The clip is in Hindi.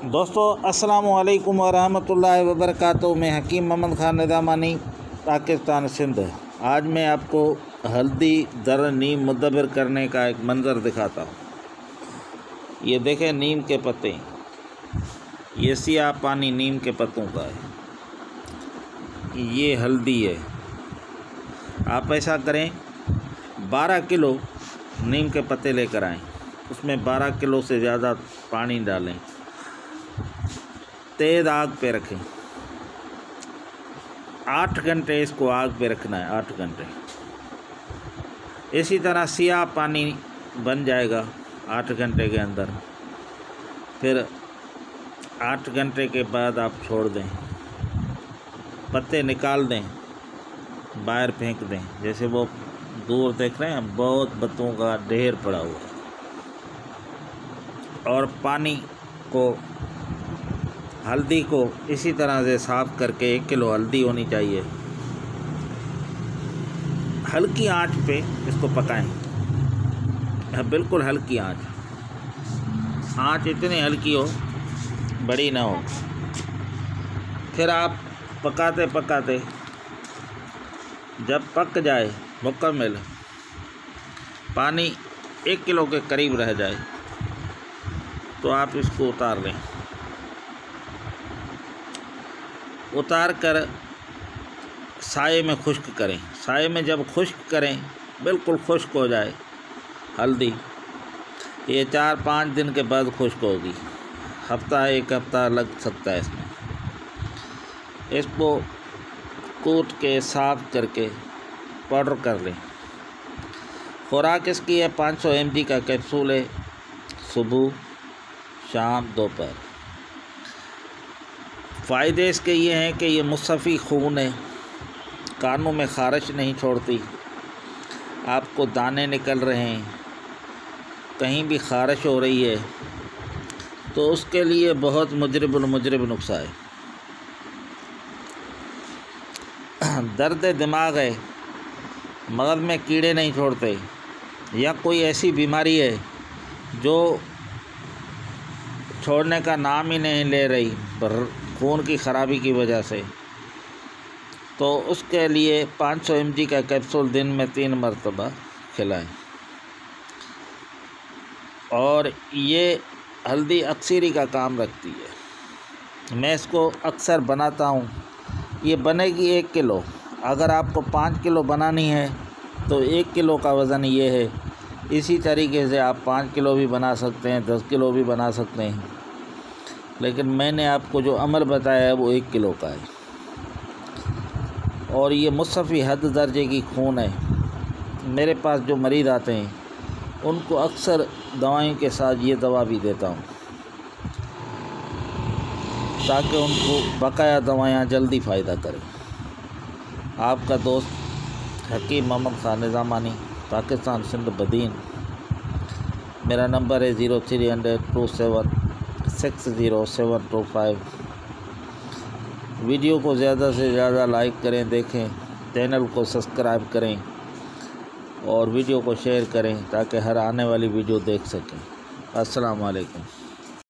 दोस्तों अस्सलामु अलैकुम वरहमतुल्लाहि वबरकातुहू। मैं हकीम मोहम्मद खान निज़ामानी, पाकिस्तान सिंध। आज मैं आपको हल्दी दर नीम मुद्दबिर करने का एक मंज़र दिखाता हूँ। ये देखें नीम के पत्ते, ये सियाह पानी नीम के पत्तों का है। ये हल्दी है। आप ऐसा करें 12 किलो नीम के पत्ते लेकर आएँ, उसमें 12 किलो से ज़्यादा पानी डालें, तेज़ आग पे रखें। 8 घंटे इसको आग पे रखना है, 8 घंटे। इसी तरह सियाह पानी बन जाएगा 8 घंटे के अंदर। फिर 8 घंटे के बाद आप छोड़ दें, पत्ते निकाल दें, बाहर फेंक दें। जैसे वो दूर देख रहे हैं, बहुत पत्तों का ढेर पड़ा हुआ है। और पानी को, हल्दी को इसी तरह से साफ़ करके 1 किलो हल्दी होनी चाहिए। हल्की आंच पे इसको पकाएं, बिल्कुल हल्की आंच। आंच इतनी हल्की हो, बड़ी ना हो। फिर आप पकाते पकाते जब पक जाए मुकम्मल, पानी 1 किलो के करीब रह जाए, तो आप इसको उतार लें। उतार कर साए में खुश्क करें। साए में जब खुश्क करें, बिल्कुल खुश्क हो जाए हल्दी, ये 4-5 दिन के बाद खुश्क होगी। हफ्ता 1 हफ्ता लग सकता है इसमें। इसको कूट के साफ करके पाउडर कर लें। खुराक इसकी है 500 mg का कैप्सूल है, सुबह शाम दोपहर। फ़ायदे इसके ये हैं कि ये मुसफ़ी खून है, कानों में ख़ारिश नहीं छोड़ती। आपको दाने निकल रहे हैं, कहीं भी ख़ारिश हो रही है, तो उसके लिए बहुत मुजरिब नुस्ख़ा है। दर्द दिमाग है, मगज़ में कीड़े नहीं छोड़ते, या कोई ऐसी बीमारी है जो छोड़ने का नाम ही नहीं ले रही खून की ख़राबी की वजह से, तो उसके लिए 500 mg का कैप्सूल दिन में 3 मरतबा खिलाएं। और ये हल्दी अक्सरी का काम रखती है। मैं इसको अक्सर बनाता हूँ। ये बनेगी 1 किलो। अगर आपको 5 किलो बनानी है तो 1 किलो का वज़न ये है। इसी तरीके से आप 5 किलो भी बना सकते हैं, 10 किलो भी बना सकते हैं, लेकिन मैंने आपको जो अमल बताया है वो 1 किलो का है। और ये मुसफ़ी हद दर्जे की खून है। मेरे पास जो मरीज़ आते हैं उनको अक्सर दवाइयों के साथ ये दवा भी देता हूँ, ताकि उनको बकाया दवाइयाँ जल्दी फ़ायदा करें। आपका दोस्त हकीम मोहम्मद खान निज़ामानी, पाकिस्तान सिंध बदीन। मेरा नंबर है 0300 27 60725। वीडियो को ज़्यादा से ज़्यादा लाइक करें, देखें, चैनल को सब्सक्राइब करें और वीडियो को शेयर करें, ताकि हर आने वाली वीडियो देख सकें। अस्सलाम वालेकुम।